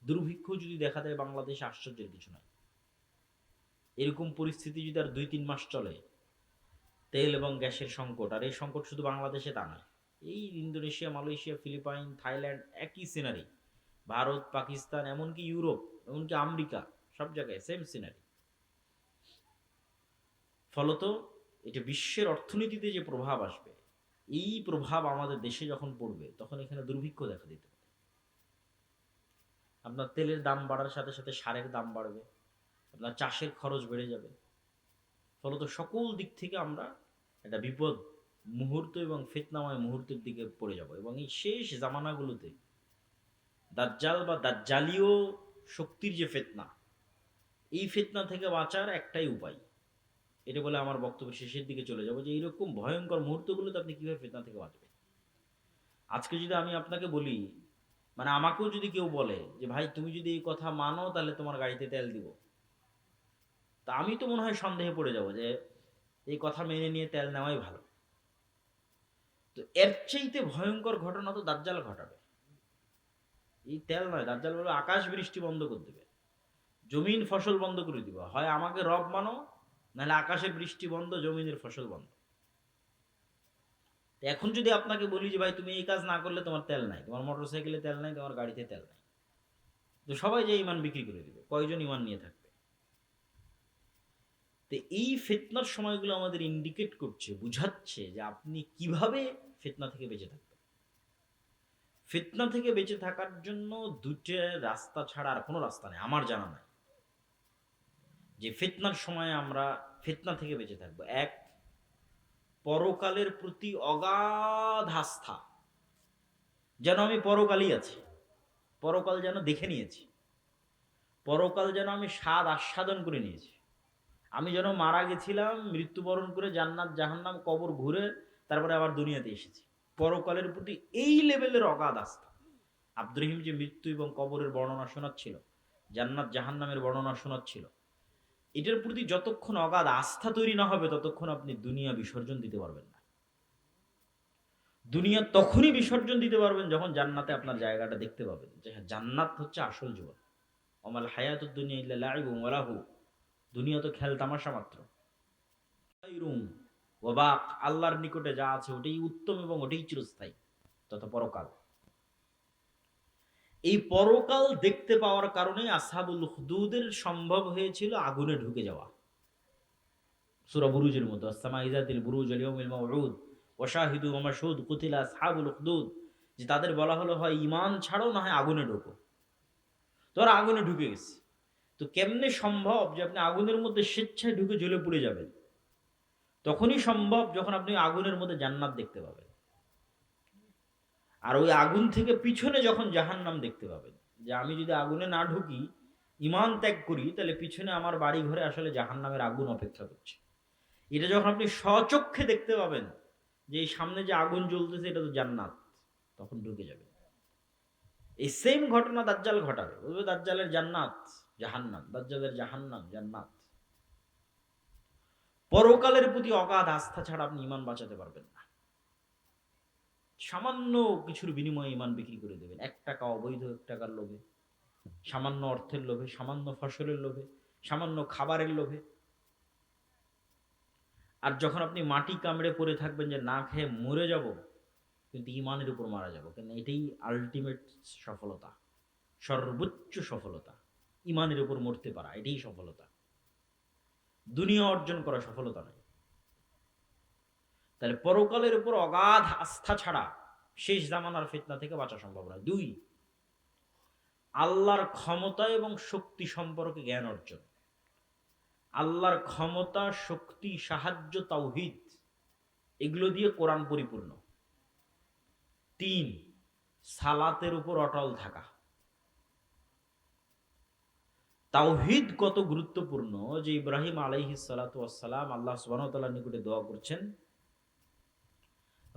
দুর্ভিক্ষ যদি দেখা দেয় বাংলাদেশে, আশ্চর্যের কিছু নাই। এরকম পরিস্থিতি যদি আর 2-3 মাস চলে, তেল এবং গ্যাসের সংকট, আর এই সংকট শুধু বাংলাদেশে তা নয়, এই ইন্দোনেশিয়া, মালয়েশিয়া, ফিলিপাইন, থাইল্যান্ড, একই সিনারি। ভারত, পাকিস্তান, এমনকি ইউরোপ, এমনকি আমেরিকা, সব জায়গায় সেম সিনারি। ফলত এটা বিশ্বের অর্থনীতিতে যে প্রভাব আসবে, এই প্রভাব আমাদের দেশে যখন পড়বে, তখন এখানে দুর্ভিক্ষ দেখা দিতে পারে। আপনার তেলের দাম বাড়ার সাথে সাথে সারের দাম বাড়বে, আপনার চাষের খরচ বেড়ে যাবে। ফলত সকল দিক থেকে আমরা একটা বিপদ মুহূর্ত এবং ফিতনাময় মুহূর্তের দিকে পড়ে যাব। এবং এই শেষ জামানাগুলোতে দাজ্জাল বা দাজ্জালীয় শক্তির যে ফিতনা, এই ফিতনা থেকে বাঁচার একটাই উপায়। এটা বলে আমার বক্তব্য শেষের দিকে চলে যাব, যে এইরকম ভয়ঙ্কর মুহূর্তগুলোতে আপনি কিভাবে ফিতনা থেকে বাঁচবেন। আজকে যদি আমি আপনাকে বলি, মানে আমাকেও যদি কেউ বলে যে ভাই তুমি যদি এই কথা মানো তাহলে তোমার গাড়িতে তেল দিব, তা আমি তো মনে হয় সন্দেহে পড়ে যাব যে এই কথা মেনে নিয়ে তেল নেওয়াই ভালো। তো এর চাইতে ভয়ঙ্কর ঘটনা তো দাজ্জাল ঘটাবে। এই তেল নয়, দাজ্জাল বলবে আকাশ বৃষ্টি বন্ধ করে দেবে, জমিন ফসল বন্ধ করে দিবে, হয় আমাকে রব মানো, নাহলে আকাশের বৃষ্টি বন্ধ, জমিনের ফসল বন্ধ। এখন যদি আপনাকে বলি যে ভাই তুমি এই কাজ না করলে তোমার তেল নাই, তোমার মোটর সাইকেলে তেল নাই, তোমার গাড়িতে তেল নাই, তো সবাই যে ইমান বিক্রি করে দিবে, কয়জন ইমান নিয়ে থাকবে? তো এই ফিতনার সময়গুলো আমাদের ইন্ডিকেট করছে, বুঝাচ্ছে যে আপনি কিভাবে ফিতনা থেকে বেঁচে থাকবেন। ফিতনা থেকে বেঁচে থাকার জন্য দুটো রাস্তা ছাড়া আর কোনো রাস্তা নেই আমার জানা নাই, যে ফিতনার সময় আমরা ফিতনা থেকে বেঁচে থাকবো। এক, পরকালের প্রতি অগাধ আস্থা, যেন আমি পরকালই আছি, পরকাল যেন দেখে নিয়েছি, পরকাল যেন আমি স্বাদ আস্বাদন করে নিয়েছি, আমি যেন মারা গেছিলাম, মৃত্যুবরণ করে জান্নাত জাহান্নাম কবর ঘুরে তারপরে আবার দুনিয়াতে এসেছি। পরকালের প্রতি এই লেভেলের অগাধ আস্থা। আব্দুর রহিম যে মৃত্যু এবং কবরের বর্ণনা শোনাচ্ছিল, জান্নাত জাহান্নামের বর্ণনা শোনাচ্ছিল, এটার প্রতি যতক্ষণ অগাধ আস্থা তৈরি না হবে, ততক্ষণ আপনি দুনিয়া বিসর্জন দিতে পারবেন না। দুনিয়া তখনই বিসর্জন দিতে পারবেন যখন জান্নাতে আপনার জায়গাটা দেখতে পাবেন, যে হ্যাঁ জান্নাত হচ্ছে আসল জীবন। অমাল হায়াতুদ দুনিয়া ইল্লা লাইবুন ওয়া লাহু, দুনিয়া তো খেল তামাশা মাত্র। আল্লাহর নিকটে যা আছে ওটাই উত্তম এবং ওটাই চিরস্থায়ী, তথা পরকাল। এই পরকাল দেখতে পাওয়ার কারণে আসহাবুল হুদুদের সম্ভব হয়েছিল আগুনে ঢুকে যাওয়া। সূরা বুরুজের মধ্যে আসসামা ইযাতিল বুরুজ আল ইয়াউমিল মাউউদ ওয়া শাহিদু ওয়া মাশহুদ কুতিলা আসহাবুল হুদুদ, যে তাদের বলা হলো হয় ঈমান ছাড়ো না হয় আগুনে ঢোকো। তোরা আগুনে ঢুকে গেছে। তো কেমনে সম্ভব যে আপনি আগুনের মধ্যে স্বেচ্ছায় ঢুকে জ্বলে পুড়ে যাবেন? তখনই সম্ভব যখন আপনি আগুনের মধ্যে জান্নাত দেখতে পাবেন। আর ওই আগুন থেকে পিছনে যখন জাহান্নাম দেখতে পাবেন, যে আমি যদি আগুনে না ঢুকি, ঈমান ত্যাগ করি, তাহলে পিছনে আমার বাড়ি ঘরে আসলে জাহান্নামের আগুন অপেক্ষা করছে। এটা যখন আপনি স্বচক্ষে দেখতে পাবেন যে এই সামনে যে আগুন জ্বলতেছে এটা তো জান্নাত, তখন ঢুকে যাবে। এই সেম ঘটনা দাজ্জাল ঘটাবে, বলবে দাজ্জালের জান্নাত জাহান্নাম, দাজ্জালের জাহান্নাম জান্নাত। পরকালের প্রতি অগাধ আস্থা ছাড়া আপনি ঈমান বাঁচাতে পারবেন না। সামান্য কিছুর বিনিময়ে ঈমান বিক্রি করে দেবেন, 1 টাকা অবৈধ 1 টাকার লোভে, সামান্য অর্থের লোভে, সামান্য ফসলের লোভে, সামান্য খাবারের লোভে। আর যখন আপনি মাটি কামড়ে পড়ে থাকবেন যে না খেয়ে মরে যাব, কিন্তু ঈমানের উপর মারা যাব, কেন এটাই আলটিমেট সফলতা, সর্বোচ্চ সফলতা। ঈমানের উপর মরতে পারা, এটাই সফলতা। দুনিয়া অর্জন করা সফলতা নয়। তাহলে পরকালের উপর অগাধ আস্থা ছাড়া শেষ জামানার ফিতনা থেকে বাঁচা সম্ভব নয়। 2, আল্লাহর ক্ষমতা এবং শক্তি সম্পর্কে জ্ঞান অর্জন। আল্লাহর ক্ষমতা, শক্তি, সাহায্য, তাওহীদ, এগুলো দিয়ে কোরআন পরিপূর্ণ। 3, সালাতের উপর অটল থাকা। তাওহীদ কত গুরুত্বপূর্ণ যে ইব্রাহিম আলাইহিস সালাতু ওয়াস সালাম আল্লাহ সুবহানাহু ওয়া তাআলার নিকটে দোয়া করছেন,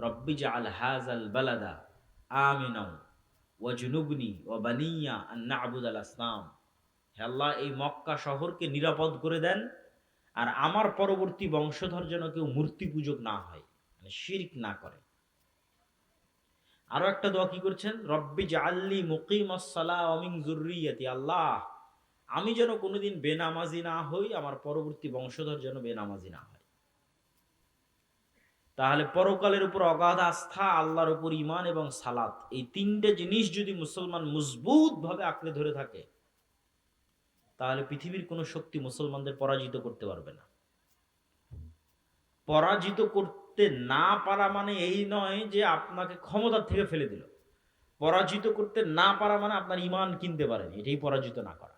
রব্বি জাআল হাযাল বালাদা আমিনাও ওয়াজনুবনি ওয়া বানিয়া আন না'বুদাল আসনাম। হে আল্লাহ, এই মক্কা শহরকে নিরাপদ করে দেন, আর আমার পরবর্তী বংশধর যেন কেউ মূর্তি পূজক না হয়, মানে শিরক না করে। আরো একটা দোয়া কি করছেন, রব্বি জাআল্লি মুকিমাস সালাহ ওয়া মিন যুররিয়াতি, আল্লাহ আমি যেন কোনোদিন বেনামাজি না হই, আমার পরবর্তী বংশধর যেন বেনামাজি না হয়। তাহলে পরকালের উপর অগাধ আস্থা, আল্লাহর উপর ঈমান এবং সালাত, এই তিনটে জিনিস যদি মুসলমান মজবুত ভাবে আঁকড়ে ধরে থাকে, তাহলে পৃথিবীর কোনো শক্তি মুসলমানদের পরাজিত করতে পারবে না। পরাজিত করতে না পারা মানে এই নয় যে আপনাকে ক্ষমতার থেকে ফেলে দিল। পরাজিত করতে না পারা মানে আপনার ঈমান কিনতে পারেন, এটাই পরাজিত না করা।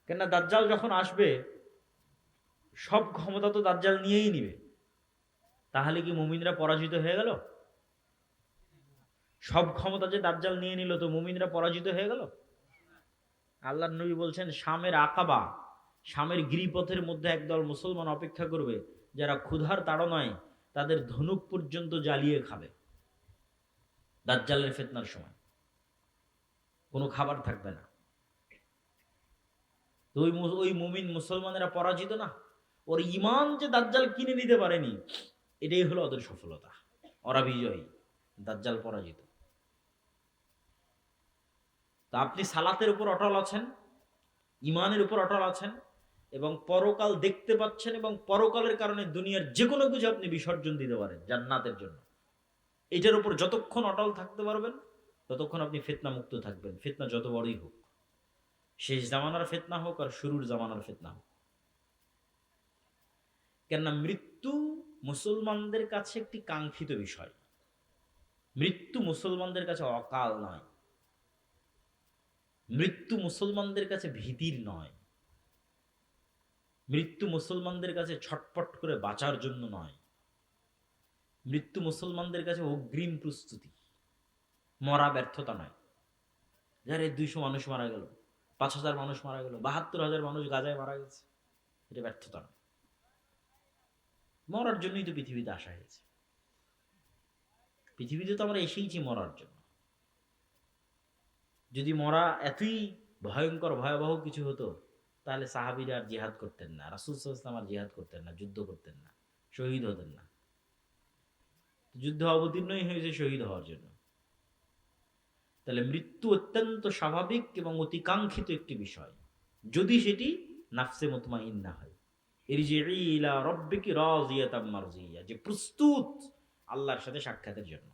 কেননা দাজ্জাল যখন আসবে, সব ক্ষমতা তো দাজ্জাল নিয়েই নিবে। তাহলে কি মুমিনরা পরাজিত হয়ে গেল? সব ক্ষমতা যে দাজ্জাল নিয়ে নিল, তো মুমিনরা পরাজিত হয়ে গেল? আল্লাহর নবী বলছেন, শামের আকাবা, শামের গিরিপথের মধ্যে একদল মুসলমান অপেক্ষা করবে, যারা ক্ষুধার তাড়নায় তাদের ধনুক পর্যন্ত জ্বালিয়ে খাবে। দাজ্জালের ফিতনার সময় কোনো খাবার থাকবে না। তো ওই মুমিন মুসলমানেরা পরাজিত না, ওর ঈমান যে দাজ্জাল কিনে নিতে পারেনি, এটাই হলো ওদের সফলতা। ওরা বিজয়ী, দাজ্জাল পরাজিত। তো আপনি সালাতের উপর অটল আছেন, ঈমানের উপর অটল আছেন, এবং পরকাল দেখতে পাচ্ছেন, এবং পরকালের কারণে দুনিয়ার যে কোনো কিছু আপনি বিসর্জন দিতে পারেন জান্নাতের জন্য। এটার উপর যতক্ষণ অটল থাকতে পারবেন, ততক্ষণ আপনি ফিতনা মুক্ত থাকবেন, ফিতনা যত বড়ই হোক, শেষ জামানার ফিতনা হোক আর শুরুর জামানার ফিতনা হোক। কেননা মৃত্যু মুসলমানদের কাছে একটি কাঙ্ক্ষিত বিষয়। মৃত্যু মুসলমানদের কাছে অকাল নয়, মৃত্যু মুসলমানদের কাছে ভীতির নয়, মৃত্যু মুসলমানদের কাছে ছটপট করে বাঁচার জন্য নয়, মৃত্যু মুসলমানদের কাছে অগ্রিম প্রস্তুতি, মরা ব্যর্থতা নয়। যারে 200 মানুষ মারা গেল, 5000 মানুষ মারা গেল, 72,000 মানুষ গাজায় মারা গেছে, এটা ব্যর্থতা নয়। মরার জন্যই তো পৃথিবীতে আসা হয়েছে। পৃথিবীতে তো আমরা এসেইছি মরার জন্য। যদি মরা এতই ভয়ঙ্কর ভয়াবহ কিছু হতো, তাহলে সাহাবীরা আর জিহাদ করতেন না, রাসূল সাল্লাল্লাহু আলাইহি ওয়াসাল্লাম আর জিহাদ করতেন না, যুদ্ধ করতেন না, শহীদ হতেন না। যুদ্ধ অবতীর্ণই হয়েছে শহীদ হওয়ার জন্য। তাহলে মৃত্যু অত্যন্ত স্বাভাবিক এবং অতিকাঙ্ক্ষিত একটি বিষয়, যদি সেটি নাফসে মুতমাইন্না হয়। ইরজিই ইলা রাব্বিকি রাযিয়াতাম মারজিয়া, যে প্রস্তুত আল্লাহর সাথে সাক্ষাতের জন্য,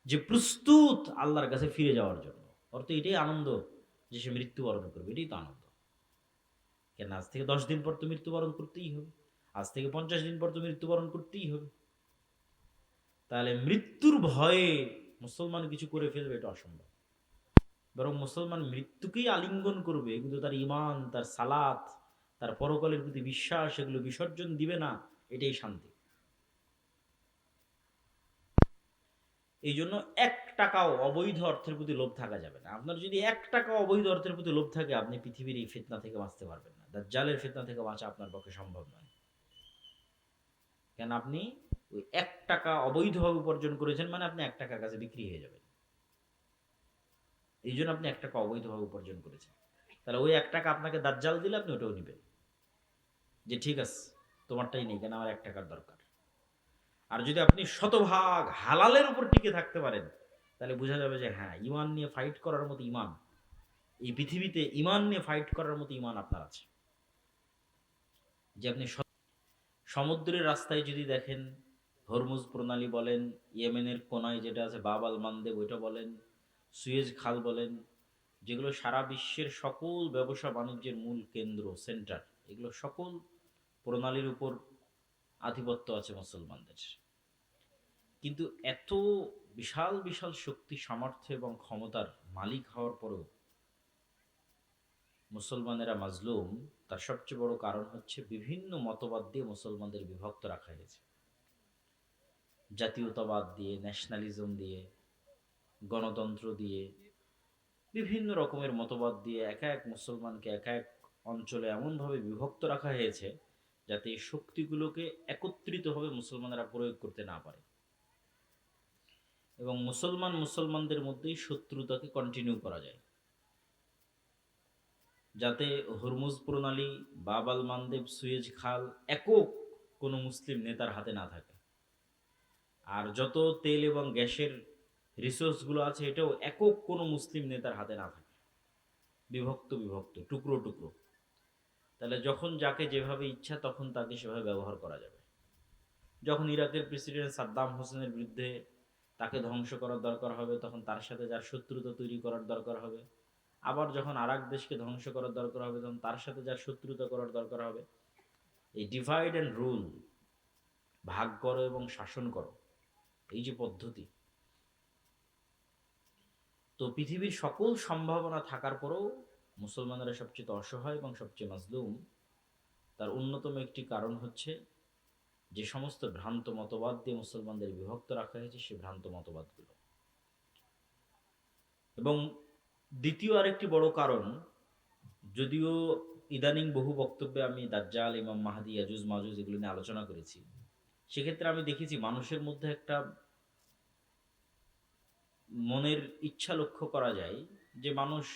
যে প্রস্তুত আল্লাহর কাছে ফিরে যাওয়ার জন্য। অর্থ এটাই আনন্দ যে সে মৃত্যুবরণ করবে, এটাই তো আনন্দ। কেন আজ থেকে 10 দিন পর তো মৃত্যুবরণ করতেই হবে, আজ থেকে 50 দিন পর তো মৃত্যুবরণ করতেই হবে। তাহলে মৃত্যুর ভয়ে মুসলমান কিছু করে ফেলবে, এটা অসম্ভব। বরং মুসলমান মৃত্যুকেই আলিঙ্গন করবে, কিন্তু তার ঈমান, তার সালাত, তার পরকালের প্রতি বিশ্বাস, এগুলো বিসর্জন দিবে না, এটাই শান্তি। এই জন্য 1 টাকাও অবৈধ অর্থের প্রতি লোভ থাকা যাবে না। আপনার যদি 1 টাকা অবৈধ অর্থের প্রতি লোভ থাকে, আপনি পৃথিবীর এই ফিতনা থেকে বাঁচতে পারবেন না। দাজ্জালের ফিতনা থেকে বাঁচা আপনার পক্ষে সম্ভব নয়। কেন আপনি ওই 1 টাকা অবৈধভাবে উপার্জন করেছেন, মানে আপনি 1 টাকার কাছে বিক্রি হয়ে যাবেন। এই জন্য আপনি 1 টাকা অবৈধভাবে উপার্জন করেছেন। তাহলে ওই 1 টাকা আপনাকে দাজ্জাল দিলে আপনি ওটাও নেবেন, যে ঠিক আছে তোমারটাই নেই, কেন আমার 1 টাকার দরকার। আর যদি আপনি শতভাগ হালালের উপর টিকে থাকতে পারেন, তাহলে বোঝা যাবে যে হ্যাঁ, ঈমান নিয়ে ফাইট করার মতো ঈমান, এই পৃথিবীতে ঈমান নিয়ে ফাইট করার মতো ঈমান আপনার আছে। যে আপনি সমুদ্রের রাস্তায় যদি দেখেন, হরমুজ প্রণালী বলেন, ইয়েমেনের কোনায় যেটা আছে বাব আল মানদেব ওইটা বলেন, সুয়েজ খাল বলেন, যেগুলো সারা বিশ্বের সকল ব্যবসা বাণিজ্যের মূল কেন্দ্র, সেন্টার, এগুলো সকল প্রণালীর উপর আধিপত্য আছে মুসলমানদের। কিন্তু এত বিশাল বিশাল শক্তি, সামর্থ্য এবং ক্ষমতার মালিক হওয়ার পরেও মুসলমানেরা মাজলুম। তার সবচেয়ে বড় কারণ হচ্ছে বিভিন্ন মতবাদ দিয়ে মুসলমানদের বিভক্ত রাখা হয়েছে। জাতীয়তাবাদ দিয়ে, ন্যাশনালিজম দিয়ে, গণতন্ত্র দিয়ে, বিভিন্ন রকমের মতবাদ দিয়ে এক এক মুসলমানকে এক এক অঞ্চলে এমনভাবে বিভক্ত রাখা হয়েছে, যাতে এই শক্তিগুলোকে একত্রিতভাবে মুসলমানেরা প্রয়োগ করতে না পারে, এবং মুসলমানদের মধ্যেই শত্রুতাকে কন্টিনিউ করা যায়, যাতে হরমুজ প্রণালী, বাব আল মানদেব, সুয়েজ খাল একক কোনো মুসলিম নেতার হাতে না থাকে। আর যত তেল এবং গ্যাসের রিসোর্সগুলো আছে, এটাও একক কোনো মুসলিম নেতার হাতে না থাকে, বিভক্ত বিভক্ত, টুকরো টুকরো। তাহলে যখন যাকে যেভাবে ইচ্ছা তখন তাকে সেভাবে ব্যবহার করা যাবে। যখন ইরাকের প্রেসিডেন্ট সাদ্দাম হোসেনের বিরুদ্ধে তাকে ধ্বংস করার দরকার হবে, তখন তার সাথে যার শত্রুতা তৈরি করার দরকার হবে। আবার যখন আর এক দেশকে ধ্বংস করার দরকার হবে, তখন তার সাথে যার শত্রুতা করার দরকার হবে। এই ডিভাইড অ্যান্ড রুল, ভাগ করো এবং শাসন করো, এই যে পদ্ধতি, তো পৃথিবীর সকল সম্ভাবনা থাকার পরেও মুসলমানরা সবচেয়ে অসহায় এবং সবচেয়ে মাজলুম। তার অন্যতম একটি কারণ হচ্ছে যে সমস্ত ভ্রান্ত মতবাদ দিয়ে মুসলমানদের বিভক্ত রাখা হয়েছে, সেই ভ্রান্ত মতবাদগুলো। এবং দ্বিতীয় আরেকটি বড় কারণ, যদিও ইদানিং বহু বক্তব্যে আমি দাজ্জাল, ইমাম মাহদি, ইয়াজুজ মাজুজ এগুলো নিয়ে আলোচনা করেছি, সেক্ষেত্রে আমি দেখেছি মানুষের মধ্যে একটা মনের ইচ্ছা লক্ষ্য করা যায় যে মানুষ,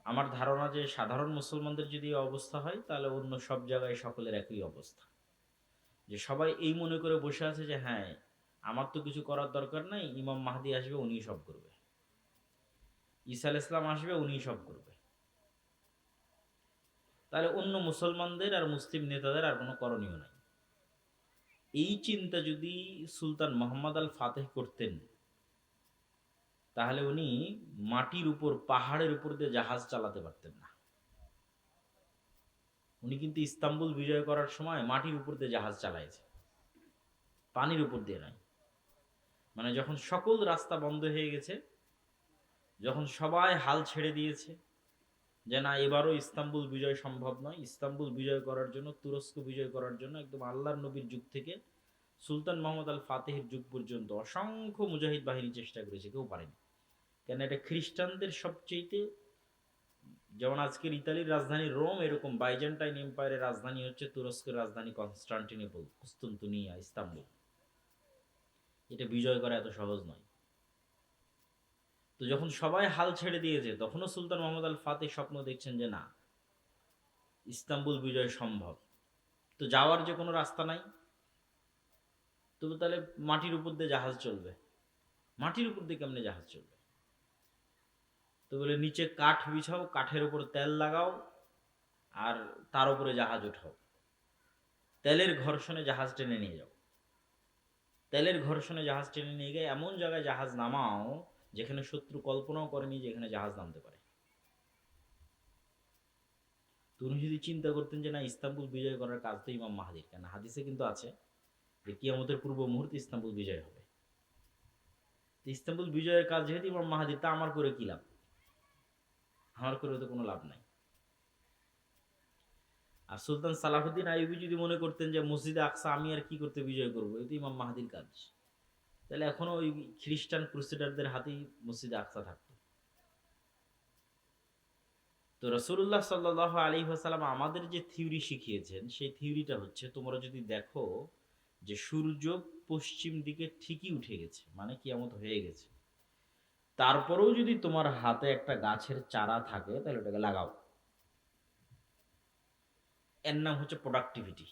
আমার ধারণা যে সাধারণ মুসলমানদের যদি এই অবস্থা হয়, তাহলে অন্য সব জায়গায় সকলের একই অবস্থা, যে সবাই এই মনে করে বসে আছে যে হ্যাঁ, আমার তো কিছু করার দরকার নাই, ইমাম মাহদি আসবে, উনিই সব করবে, ঈসা আলাইহিস সালাম আসবে, উনিই সব করবে। তাহলে অন্য মুসলমানদের আর মুসলিম নেতাদের আর কোনো করণীয় নাই। এই চিন্তা যদি সুলতান মোহাম্মদ আল ফাতেহ করতেন, তাহলে উনি মাটির উপর, পাহাড়ের উপর দিয়ে জাহাজ চালাতে পারতেন না। উনি কিন্তু ইস্তাম্বুল বিজয় করার সময় মাটির উপর দিয়ে জাহাজ চালাইছে, পানির উপর দিয়ে নয়। মানে যখন সকল রাস্তা বন্ধ হয়ে গেছে, যখন সবাই হাল ছেড়ে দিয়েছে যে না, এবারও ইস্তাম্বুল বিজয় সম্ভব নয়, ইস্তাম্বুল বিজয় করার জন্য, তুরস্ক বিজয় করার জন্য একদম আল্লাহর নবীর যুগ থেকে সুলতান মোহাম্মদ আল ফাতেহের যুগ পর্যন্ত অসংখ্য মুজাহিদ বাহিনী চেষ্টা করেছে, কেউ পারেনি। কেন? এটা খ্রিস্টানদের সবচেয়ে, যেমন আজকের ইতালির রাজধানী রোম, এরকম বাইজেন্টাইন এম্পায়ারের রাজধানী হচ্ছে তুরস্কের রাজধানী কনস্টান্টিনোপল, কুস্তুনতুনিয়া, ইস্তাম্বুল। এটা বিজয় করা এত সহজ নয়। তো যখন সবাই হাল ছেড়ে দিয়েছে, তখনও সুলতান মোহাম্মদ আল ফাতেহ স্বপ্ন দেখছেন যে না, ইস্তাম্বুল বিজয় সম্ভব। তো যাওয়ার যে কোনো রাস্তা নাই, তবু তাহলে মাটির উপর দিয়ে জাহাজ চলবে। মাটির উপর দিয়ে কেমনে জাহাজ চলবে? তো বলে নিচে কাঠ বিছাও, কাঠের উপর তেল লাগাও, আর তার উপরে জাহাজ উঠাও, তেলের ঘর্ষণে জাহাজ টেনে নিয়ে যাও। তেলের ঘর্ষণে জাহাজ টেনে নিয়ে গিয়ে এমন জায়গায় জাহাজ নামাও যেখানে শত্রু কল্পনাও করেনি যে এখানে জাহাজ নামতে পারে। তুমি যদি চিন্তা করতেন যে না, ইস্তাম্বুল বিজয় করার কাজ তো ইমাম মাহদির, কেন হাদিসে কিন্তু আছে যে কিয়ামতের পূর্ব মুহূর্তে ইস্তাম্বুল বিজয় হবে। তো ইস্তাম্বুল বিজয়ের কাজ যেহেতু ইমাম মাহদির, তা আমার করে কি লাভ? আমার করে তো কোনো লাভ নাই। আর সুলতান সালাহুদ্দিন আইয়ুবী যদি মনে করতেন যে মসজিদে আকসা আমি আর কি করতে বিজয় করবো, এই তো ইমাম মাহদির কাজ, তাহলে এখনো ওই খ্রিস্টান ক্রুসেডারদের হাতেই মসজিদে আকসা থাকতো। তো রাসূলুল্লাহ সাল্লাল্লাহু আলাইহি ওয়াসাল্লাম আমাদের যে থিওরি শিখিয়েছেন, সেই থিওরিটা হচ্ছে, তোমরা যদি দেখো যে সূর্য পশ্চিম দিকে ঠিকই উঠে গেছে, মানে কিয়ামত হয়ে গেছে, তারপরেও যদি তোমার হাতে একটা গাছের চারা থাকে, তাহলে ওটাকে লাগাও। এর নাম হচ্ছে প্রোডাক্টিভিটি।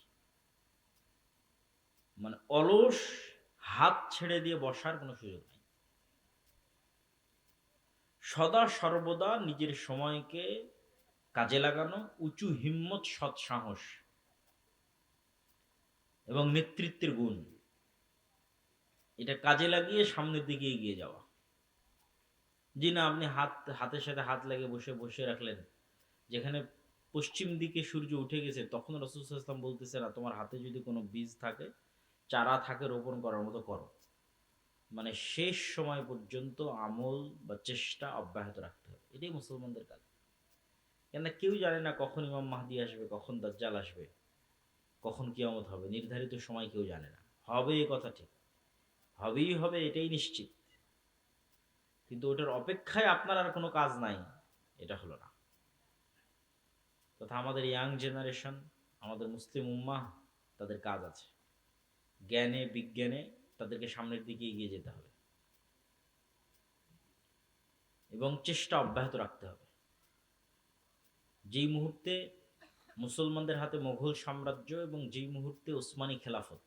মানে অলস হাত ছেড়ে দিয়ে বসার কোনো সুযোগ নেই। সদা সর্বদা নিজের সময়কে কাজে লাগানো, উঁচু হিম্মত, সৎ সাহস এবং নেতৃত্বের গুণ, এটা কাজে লাগিয়ে সামনের দিকে এগিয়ে যাওয়া। জি না, আপনি হাতের সাথে হাত লাগিয়ে বসে বসে রাখলেন, যেখানে পশ্চিম দিকে সূর্য উঠে গেছে, তখন রাসূল সাল্লাল্লাহু আলাইহি ওয়াসাল্লাম বলতেছে না, তোমার হাতে যদি কোনো বীজ থাকে, চারা থাকে, রোপণ করার মতো করো। মানে শেষ সময় পর্যন্ত আমল বা চেষ্টা অব্যাহত রাখতে হবে, এটাই মুসলমানদের কাজ। কেন? কেউ জানে না কখন ইমাম মাহদি আসবে, কখন দাজ্জাল আসবে, কখন কিয়ামত হবে, নির্ধারিত সময় কেউ জানে না। হবে এ কথা ঠিক, হবেই হবে, এটাই নিশ্চিত, কিন্তু ওটার অপেক্ষায় আপনার আর কোনো কাজ নাই, এটা হলো না। তথা আমাদের ইয়াং জেনারেশন, আমাদের মুসলিম উম্মাহ, তাদের কাজ আছে, জ্ঞানে বিজ্ঞানে তাদেরকে সামনের দিকে এগিয়ে যেতে হবে এবং চেষ্টা অব্যাহত রাখতে হবে। যেই মুহূর্তে মুসলমানদের হাতে মোগল সাম্রাজ্য এবং যেই মুহূর্তে ওসমানী খেলাফত,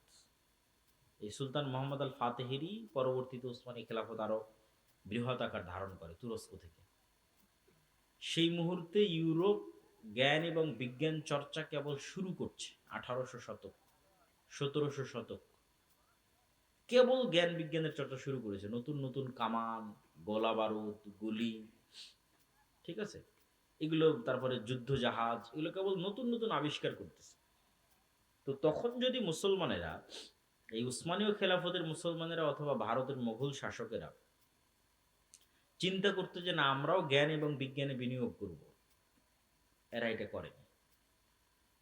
এই সুলতান মোহাম্মদ আল ফাতেহেরই পরবর্তীতে উসমানী খেলাফত আরো বৃহৎ আকার ধারণ করে তুরস্ক থেকে। সেই মুহূর্তে ইউরোপ জ্ঞান এবং বিজ্ঞান চর্চা কেবল শুরু করছে। 1800 শতক, 1700 শতক কেবল জ্ঞান বিজ্ঞানের চর্চা শুরু করেছে। নতুন নতুন কামান, গোলা বারুদ, গুলি, ঠিক আছে, এগুলো, তারপরে যুদ্ধ জাহাজ, এগুলো কেবল নতুন নতুন আবিষ্কার করতেছে। তো তখন যদি মুসলমানেরা, এই উসমানীয় খেলাফতের মুসলমানেরা অথবা ভারতের মোগল শাসকেরা চিন্তা করতে যে না আমরাও জ্ঞান এবং বিজ্ঞানে বিনিয়োগ করব, এরা এটা করেনি।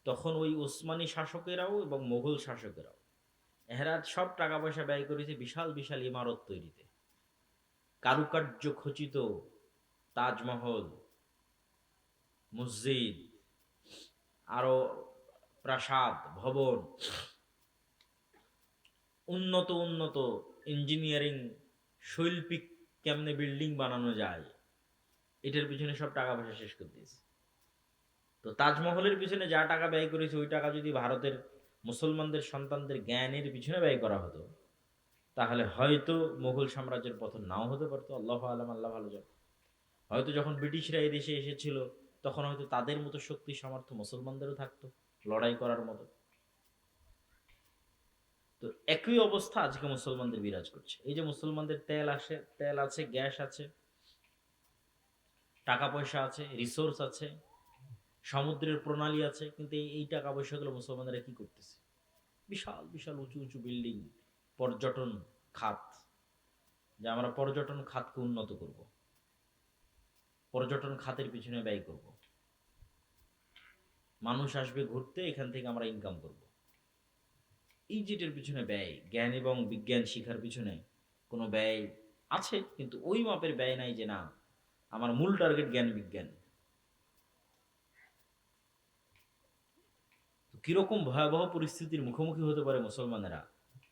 তখন ওই ওসমানী শাসকেরাও এবং মোগল শাসকেরাও এরা সব টাকা পয়সা ব্যয় করেছে বিশাল বিশাল ইমারত তৈরিতে, কারুকার্য খচিত তাজমহল, মসজিদ, আরো প্রাসাদ, ভবন, উন্নত উন্নত ইঞ্জিনিয়ারিং, শৈল্পিক কেমনে বিল্ডিং বানানো যায়, এটার পিছনে সব টাকা পয়সা শেষ করে দিয়েছে। তো তাজমহলের পিছনে যা টাকা ব্যয় করেছে ওই টাকা যদি ভারতের মুসলমানদের সন্তানদের জ্ঞানের পিছনে ব্যয় করা হতো, তাহলে হয়তো মুঘল সাম্রাজ্যের পতন নাও হতে পারতো। আল্লাহ আলম, আল্লাহ ভালো জানে। হয়তো যখন ব্রিটিশরা এই দেশে এসেছিল তখন হয়তো তাদের মতো শক্তি সামর্থ্য মুসলমানদেরও থাকতো লড়াই করার মতো। তো একই অবস্থা আজকে মুসলমানদের বিরাজ করছে। এই যে মুসলমানদের তেল আছে, গ্যাস আছে, টাকা পয়সা আছে, রিসোর্স আছে, সমুদ্রের প্রণালী আছে, কিন্তু এই টাকা পয়সাগুলো মুসলমানরা কি করতেছে? বিশাল বিশাল উঁচু উঁচু বিল্ডিং, পর্যটন খাত, যে আমরা পর্যটন খাতকে উন্নত করব, পর্যটন খাতের পিছনে ব্যয় করব, মানুষ আসবে ঘুরতে, এখান থেকে আমরা ইনকাম করব। এই যেটার পিছনে ব্যয়, জ্ঞান এবং বিজ্ঞান শিখার পিছনে কোনো ব্যয় আছে, কিন্তু ওই মাপের ব্যয় নাই যে না আমার মূল টার্গেট জ্ঞান বিজ্ঞান। কিরকম ভয়াবহ পরিস্থিতির মুখোমুখি হতে পারে মুসলমানেরা,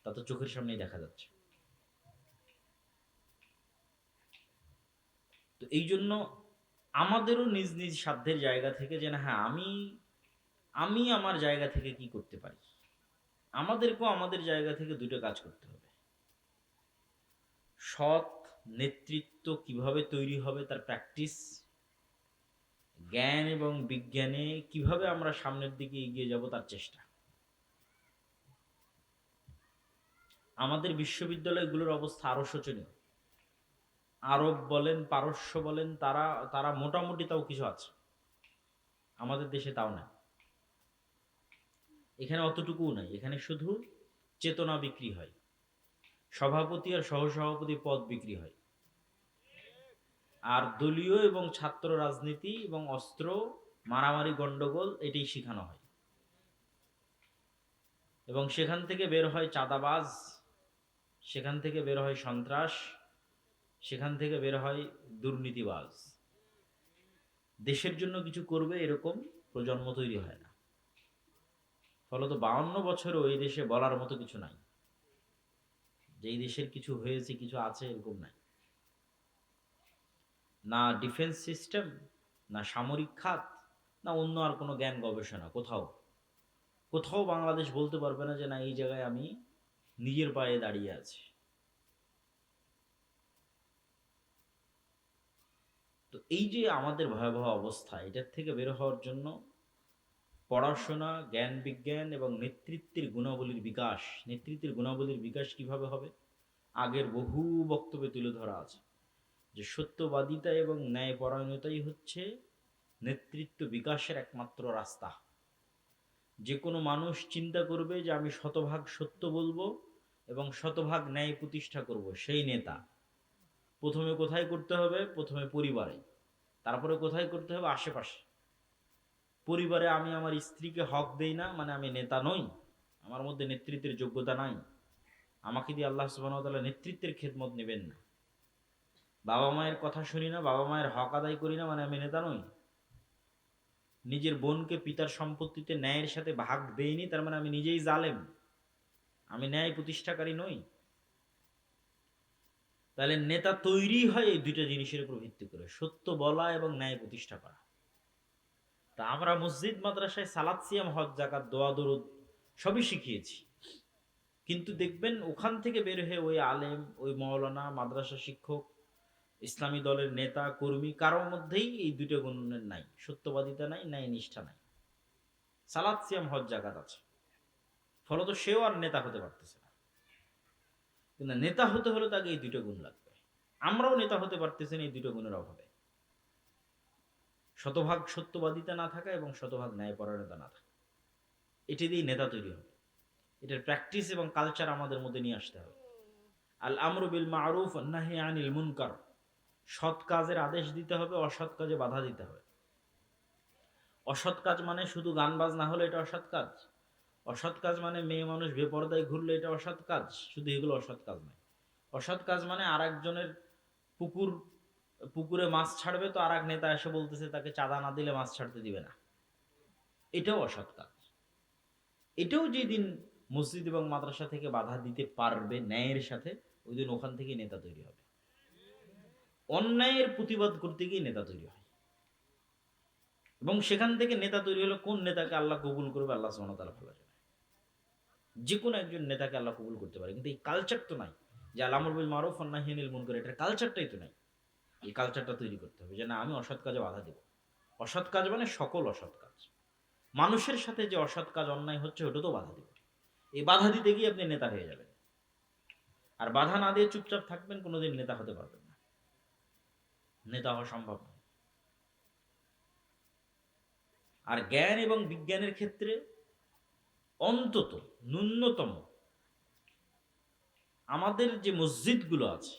তা তো চোখের সামনেই দেখা যাচ্ছে। তো এই জন্য আমাদেরও নিজ নিজ সাধ্যের জায়গা থেকে যে না হ্যাঁ আমি আমার জায়গা থেকে কি করতে পারি, আমাদেরকেও আমাদের জায়গা থেকে দুটো কাজ করতে হবে। সৎ নেতৃত্ব কিভাবে তৈরি হবে তার প্র্যাকটিস, জ্ঞান এবং বিজ্ঞানে কিভাবে আমরা সামনের দিকে এগিয়ে যাব তার চেষ্টা। আমাদের বিশ্ববিদ্যালয়গুলোর অবস্থা আরো শোচনীয়। আরব বলেন, পারস্য বলেন, তারা তারা মোটামুটি তাও কিছু আছে, আমাদের দেশে তাও না। এখানে অতটুকুও নাই, এখানে শুধু চেতনা বিক্রি হয়, সভাপতি আর সহসভাপতি পদ বিক্রি হয়, আর দলীয় এবং ছাত্র রাজনীতি এবং অস্ত্র, মারামারি, গন্ডগোল, এটাই শেখানো হয়। এবং সেখান থেকে বের হয় চাঁদাবাজ, সেখান থেকে বের হয় সন্ত্রাস, সেখান থেকে বের হয় দুর্নীতিবাজ। দেশের জন্য কিছু করবে এরকম প্রজন্ম তৈরি হয় না। ফলত 52 বছরও এই দেশে বলার মতো কিছু নাই, যে এই দেশের কিছু হয়েছে, কিছু আছে, এরকম নাই। না ডিফেন্স সিস্টেম, না সামরিক খাত, না অন্য আর কোনো জ্ঞান গবেষণা। কোথাও কোথাও বাংলাদেশ বলতে পারবে না যে না এই জায়গায় আমি নিজের পায়ে দাঁড়িয়ে আছি। তো এই যে আমাদের ভয়াবহ অবস্থা, এটার থেকে বের হওয়ার জন্য পড়াশোনা, জ্ঞান বিজ্ঞান এবং নেতৃত্বের গুণাবলীর বিকাশ। নেতৃত্বের গুণাবলীর বিকাশ কিভাবে হবে? আগের বহু বক্তব্যে তুলে ধরা আছে যে সত্যবাদিতা এবং ন্যায়পরায়ণতাই হচ্ছে নেতৃত্ব বিকাশের একমাত্র রাস্তা। যে কোনো মানুষ চিন্তা করবে যে আমি শতভাগ সত্য বলবো এবং শতভাগ ন্যায় প্রতিষ্ঠা করব, সেই নেতা। প্রথমে কোথায় করতে হবে? প্রথমে পরিবারে, তারপরে কোথায় করতে হবে? আশেপাশে। পরিবারে আমি আমার স্ত্রীকে হক দেই না, মানে আমি নেতা নই, আমার মধ্যে নেতৃত্বের যোগ্যতা নাই, আমাকে দিয়ে আল্লাহ সুবহানাহু ওয়া তাআলা নেতৃত্বের খেদমত নেবেন না। বাবা মায়ের কথা শুনি না, বাবা মায়ের হক আদায় করি না, মানে আমি নেতা নই। নিজের বোনকে পিতার সম্পত্তিতে ন্যায়ের সাথে ভাগ দেইনি, তার মানে আমি নিজেই জালেম, আমি ন্যায় প্রতিষ্ঠাকারী নই। তাহলে নেতা তৈরি হয় এই দুইটা জিনিসের উপর ভিত্তি করে, সত্য বলা এবং ন্যায় প্রতিষ্ঠা করা। তা আমরা মসজিদ মাদ্রাসায় সালাত, সিয়াম, হজ, যাকাত, দোয়া, দরুদ সবই শিখিয়েছি, কিন্তু দেখবেন ওখান থেকে বের হয়ে ওই আলেম, ওই মাওলানা, মাদ্রাসা শিক্ষক, ইসলামী দলের নেতা কর্মী কারোর মধ্যেই এই দুটো গুণের নাই, সত্যবাদিতা নাই, ন্যায় নিষ্ঠা নাই। সালাত সিয়াম হজ জাকাত আছে, ফলত সেও আর নেতা হতে পারতেছে না। কিন্তু নেতা হতে হলে তাকে এই দুটো গুণ লাগবে। আমরাও নেতা হতে পারতেছি না এই দুটো গুণের অভাবে। শতভাগ সত্যবাদিতা না থাকা এবং শতভাগ ন্যায়পরায়ণতা না থাকা, এটি দিয়েই নেতা তৈরি হবে। এটার প্র্যাকটিস এবং কালচার আমাদের মধ্যে নিয়ে আসতে হবে। আল আমরু বিল মারুফ ওয়ান নাহি আনিল মুনকার, সৎ কাজের আদেশ দিতে হবে, অসৎ কাজে বাধা দিতে হবে। অসৎ কাজ মানে শুধু গান বাজনা হলে এটা অসৎ কাজ। অসৎ কাজ মানে মেয়ে মানুষ বেপরদায় ঘুরলে এটা অসৎ কাজ, শুধু এগুলো অসৎ কাজ নয়। অসৎ কাজ মানে আর একজনের পুকুরে মাছ ছাড়বে, তো আর এক নেতা এসে বলতেছে তাকে চাঁদা না দিলে মাছ ছাড়তে দিবে না, এটাও অসৎ কাজ। এটাও যেদিন মসজিদ এবং মাদ্রাসা থেকে বাধা দিতে পারবে ন্যায়ের সাথে, ওই দিন ওখান থেকে নেতা তৈরি হবে। অন্যায়ের প্রতিবাদ করতে গিয়ে নেতা তৈরি হয়, এবং সেখান থেকে নেতা তৈরি হলো কোন নেতাকে আল্লাহ কবুল করবে আল্লাহ সুবহানাহু ওয়া তাআলা ভালো জানে। যে কোনো একজন নেতাকে আল্লাহ কবুল করতে পারে, কিন্তু এই কালচার তো নাই যে আল আমরু বিল মারুফ ওয়ান নাহি আনিল মুনকার, এটার কালচারটাই তো নাই। এই কালচারটা তৈরি করতে হবে যে না, আমি অসৎ কাজে বাধা দেব। অসৎ কাজ মানে সকল অসৎ কাজ, মানুষের সাথে যে অসৎ কাজ অন্যায় হচ্ছে ওটা তো বাধা দেব। এই বাধা দিতে গিয়ে আপনি নেতা হয়ে যাবেন, আর বাধা না দিয়ে চুপচাপ থাকবেন, কোনোদিন নেতা হতে পারবেন না, নেতা হওয়া সম্ভব নয়। আর জ্ঞান এবং বিজ্ঞানের ক্ষেত্রে অন্তত ন্যূনতম আমাদের যে মসজিদগুলো আছে,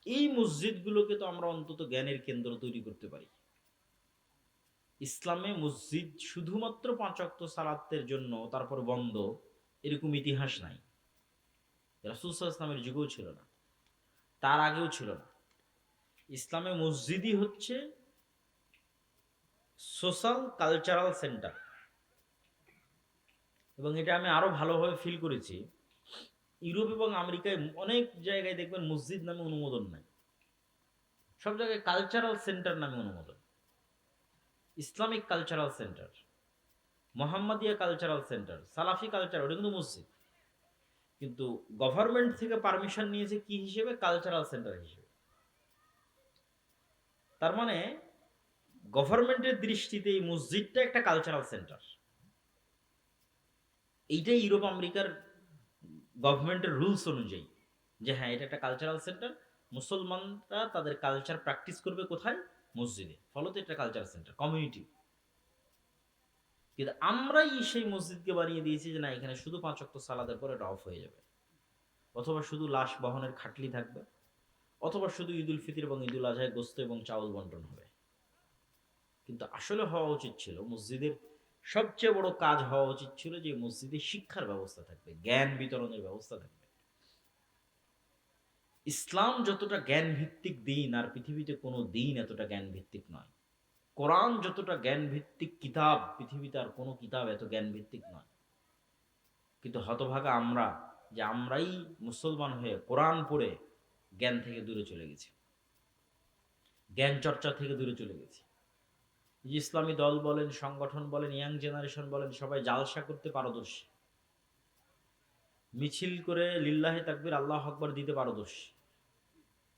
এই মসজিদগুলোকে তো আমরা অন্তত জ্ঞানের কেন্দ্র তৈরি করতে পারি। ইসলামে মসজিদ শুধুমাত্র 5 ওয়াক্ত সালাতের জন্য তারপর বন্ধ, এরকম ইতিহাস নাই। রাসূল সাল্লাল্লাহু আলাইহি ওয়াসাল্লামের যুগেও ছিল না, তার আগেও ছিল না। ইসলামে মসজিদই হচ্ছে সোশ্যাল কালচারাল সেন্টার। এবং এটা আমি আরো ভালোভাবে ফিল করেছি, ইউরোপ এবং আমেরিকায় অনেক জায়গায় দেখবেন মসজিদ নামে অনুমোদন নাই, সব জায়গায় কালচারাল সেন্টার নামে অনুমোদন। Islamic cultural centre, Mohammadia cultural centre, সালাফি কালচার, ওটা কিন্তু মসজিদ। কিন্তু গভর্নমেন্ট থেকে পারমিশন নিয়েছে কি হিসেবে? কালচারাল সেন্টার হিসেবে। তার মানে গভর্নমেন্টের দৃষ্টিতে এই মসজিদটা একটা কালচারাল সেন্টার। এইটাই ইউরোপ আমেরিকার গভর্নমেন্টের রুলস অনুযায়ী, যে হ্যাঁ এটা একটা কালচারাল সেন্টার, মুসলমানরা তাদের কালচার প্র্যাকটিস করবে কোথায়? মসজিদে, ফলত এটা কালচারাল সেন্টার, কমিউনিটি। কিন্তু আমরাই সেই মসজিদকে বানিয়ে দিয়েছি যে না, এখানে শুধু 5 ওয়াক্ত সালাতের পর এটা অফ হয়ে যাবে, অথবা শুধু লাশ বহনের খাটলি থাকবে, অথবা শুধু ঈদুল ফিতর এবং ঈদুল আজহায় গোস্ত এবং চাউল বন্টন হবে। কিন্তু আসলে হওয়া উচিত ছিল, মসজিদের সবচেয়ে বড় কাজ হওয়া উচিত ছিল যে মসজিদে শিক্ষার ব্যবস্থা থাকবে, জ্ঞান বিতরণের ব্যবস্থা থাকবে। ইসলাম যতটা জ্ঞান ভিত্তিক দিন, আর পৃথিবীতে কোনো দিন এতটা জ্ঞান ভিত্তিক নয়। কোরআন যতটা জ্ঞান ভিত্তিক কিতাব, পৃথিবীতে আর কোনো কিতাব এত জ্ঞান ভিত্তিক নয়। কিন্তু হতভাগা আমরা, যে আমরাই মুসলমান হয়ে কোরআন পড়ে জ্ঞান থেকে দূরে চলে গেছি, জ্ঞান চর্চা থেকে দূরে চলে গেছি। যে ইসলামী দল বলেন, সংগঠন বলেন, ইয়াং জেনারেশন বলেন, সবাই জালসা করতে পারদর্শী, মিছিল করে লিল্লাহি তাকবীর আল্লাহু আকবার দিতে পারদর্শী,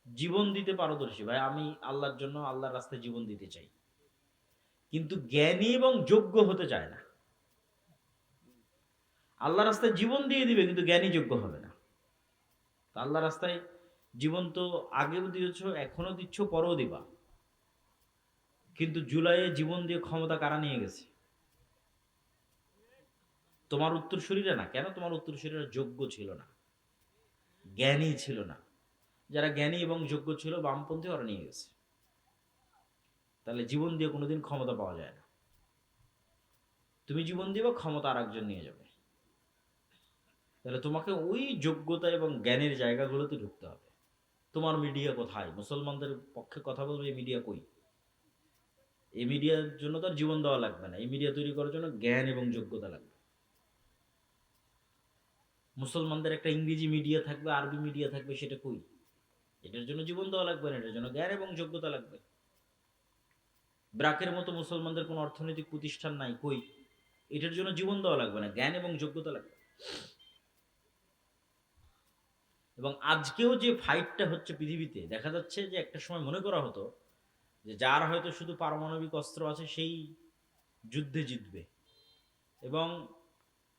জীবন দিতে পারদর্শী। ভাই আমি আল্লাহর জন্য, আল্লাহর রাস্তায় জীবন দিতে চাই, কিন্তু জ্ঞানী এবং যোগ্য হতে চায় না। আল্লাহর রাস্তায় জীবন দিয়ে দিবে, কিন্তু জ্ঞানী যোগ্য হবে না। আল্লাহর রাস্তায় জীবন তো আগেও দিয়েছ, এখনো দিচ্ছ, পরেও দিবা, কিন্তু জুলাইয়ে জীবন দিয়ে ক্ষমতা কারা নিয়ে গেছে? তোমার উত্তরসূরিরা না। কেন? তোমার উত্তরসূরিরা যোগ্য ছিল না, জ্ঞানী ছিল না। যারা জ্ঞানী এবং যোগ্য ছিল, বামপন্থী, ওরা নিয়ে গেছে। তাহলে জীবন দিয়ে কোনোদিন ক্ষমতা পাওয়া যায় না। তুমি জীবন দিবা, ক্ষমতা আর একজন নিয়ে যাবে। তাহলে তোমাকে ওই যোগ্যতা এবং জ্ঞানের জায়গাগুলোতে ঢুকতে হবে। তোমার মিডিয়া কোথায়? মুসলমানদের পক্ষে কথা বলবে, এই মিডিয়া কই? এই মিডিয়ার জন্য তার জীবন দেওয়া লাগবে না, এই মিডিয়া তৈরি করার জন্য জ্ঞান এবং যোগ্যতা লাগবে। মুসলমানদের একটা ইংরেজি মিডিয়া থাকবে, আরবি মিডিয়া থাকবে, সেটা কই? এটার জন্য জীবন দেওয়া লাগবে না, এটার জন্য জ্ঞান এবং যোগ্যতা লাগবে। ব্রাকের মতো মুসলমানদের কোনো অর্থনৈতিক প্রতিষ্ঠান নাই, কই? এটার জন্য জীবন দেওয়া লাগবে না, জ্ঞান এবং যোগ্যতা লাগবে। এবং আজকেও যে ফাইটটা হচ্ছে পৃথিবীতে, দেখা যাচ্ছে যে একটা সময় মনে করা হতো যে যার হয়তো শুধু পারমাণবিক অস্ত্র আছে সেই যুদ্ধে জিতবে, এবং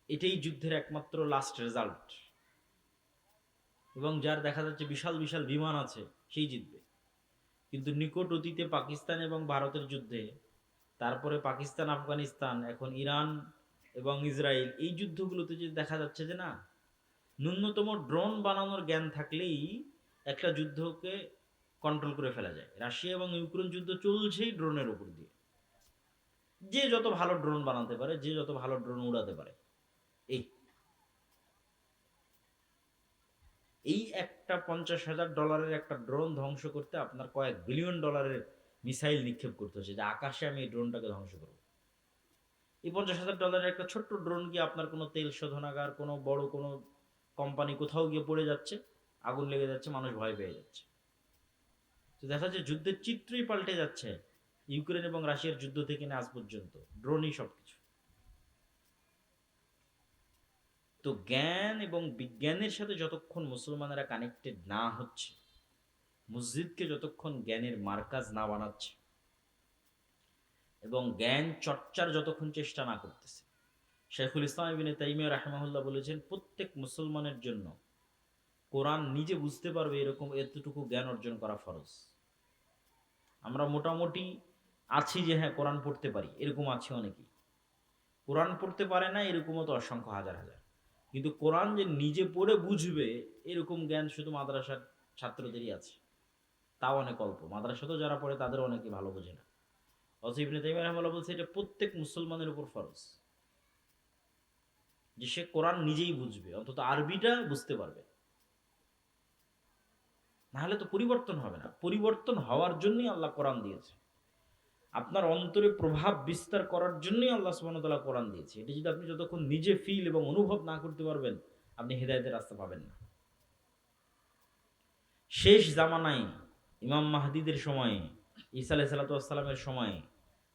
এটাই যুদ্ধের একমাত্র লাস্ট রেজাল্ট, এবং যার দেখা যাচ্ছে বিশাল বিশাল বিমান আছে সেই জিতবে। কিন্তু নিকট অতীতে পাকিস্তান এবং ভারতের যুদ্ধে, তারপরে পাকিস্তান আফগানিস্তান, এখন ইরান এবং ইসরায়েল, এই যুদ্ধগুলোতে যে দেখা যাচ্ছে যে না, ন্যূনতম ড্রোন বানানোর জ্ঞান থাকলেই একটা যুদ্ধকে কন্ট্রোল করে ফেলা যায়। রাশিয়া এবং ইউক্রেন যুদ্ধ চলছেই ড্রোনের উপর দিয়ে। যে যত ভালো ড্রোন বানাতে পারে, যে যত ভালো ড্রোন উড়াতে পারে, এই এই একটা $50,000 একটা ড্রোন ধ্বংস করতে আপনার কয়েক বিলিয়ন ডলারের মিসাইল নিক্ষেপ করতে হচ্ছে, যে আকাশে আমি এই ড্রোনটাকে ধ্বংস করব। এই $50,000 একটা ছোট্ট ড্রোন গিয়ে আপনার কোনো তেল শোধনাগার, কোনো বড় কোনো কোম্পানি কোথাও গিয়ে পড়ে যাচ্ছে, আগুন লেগে যাচ্ছে, মানুষ ভয় পেয়ে যাচ্ছে। তো দেখা যাচ্ছে যুদ্ধের চিত্রই পাল্টে যাচ্ছে ইউক্রেন এবং রাশিয়ার যুদ্ধ থেকে না আজ পর্যন্ত ড্রোনই সবকিছু। তো জ্ঞান এবং বিজ্ঞানের সাথে যতক্ষণ মুসলমানেরা কানেক্টেড না হচ্ছে, মসজিদকে যতক্ষণ জ্ঞানের মার্কাজ না বানাচ্ছে, এবং জ্ঞান চর্চার যতক্ষণ চেষ্টা না করতেছে, শেখুল ইসলাম ইবনে তাইমিয়া রাহিমাহুল্লাহ বলেছেন প্রত্যেক মুসলমানের জন্য কোরআন নিজে বুঝতে পারবে এরকম এতটুকু জ্ঞান অর্জন করা ফরজ। আমরা মোটামুটি আছি যে হ্যাঁ কোরআন পড়তে পারি, এরকম আছে অনেকেই। কোরআন পড়তে পারে না এরকমও তো অসংখ্য হাজার হাজার। কিন্তু কোরআন যে নিজে পড়ে বুঝবে এরকম জ্ঞান শুধু মাদ্রাসার ছাত্রদেরই আছে, তাও অনেক অল্প। মাদ্রাসাতেও যারা পড়ে তাদের অনেকে ভালো বোঝে না। অথচ ইবনে তাইমিয়া রাহিমাহুল্লাহ বলছে এটা প্রত্যেক মুসলমানের উপর ফরজ, যে সে কোরআন নিজেই বুঝবে, অন্তত আরবিটা বুঝতে পারবে। নাহলে তো পরিবর্তন হবে না। পরিবর্তন হওয়ার জন্যই আল্লাহ কোরআন দিয়েছে, আপনার অন্তরে প্রভাব বিস্তার করার জন্যই আল্লাহ সুবহানাহু ওয়া তাআলা কোরআন দিয়েছে। এটা যদি আপনি যতক্ষণ নিজে ফিল এবং অনুভব না করতে পারবেন, আপনি হেদায়েতের রাস্তা পাবেন না। শেষ জামানায় ইমাম মাহদিদের সময়ে, ঈসা আলাইহিস সালাতু ওয়াস সালামের সময়ে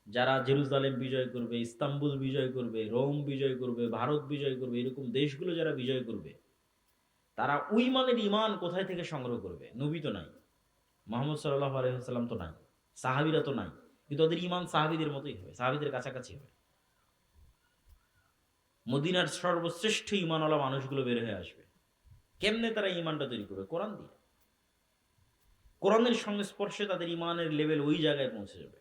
যারা জেরুজালেম বিজয় করবে, ইস্তাম্বুল বিজয় করবে, রোম বিজয় করবে, ভারত বিজয় করবে, এরকম দেশগুলো যারা বিজয় করবে, তারা ওই মানের ইমান কোথায় থেকে সংগ্রহ করবে? নবী তো নাই, মুহাম্মদ সাল্লাল্লাহু আলাইহি ওয়াসাল্লাম তো নাই, সাহাবীরা তো নাই, কিন্তু ওদের ইমান সাহাবীদের মতোই হবে, সাহাবীদের কাছাকাছি হবে। মদিনার সর্বশ্রেষ্ঠ ইমানওয়ালা মানুষগুলো বের হয়ে আসবে। কেমনে তারা ইমানটা তৈরি করবে? কোরআন দিয়ে। কোরআনের সংস্পর্শে তাদের ইমানের লেভেল ওই জায়গায় পৌঁছে যাবে।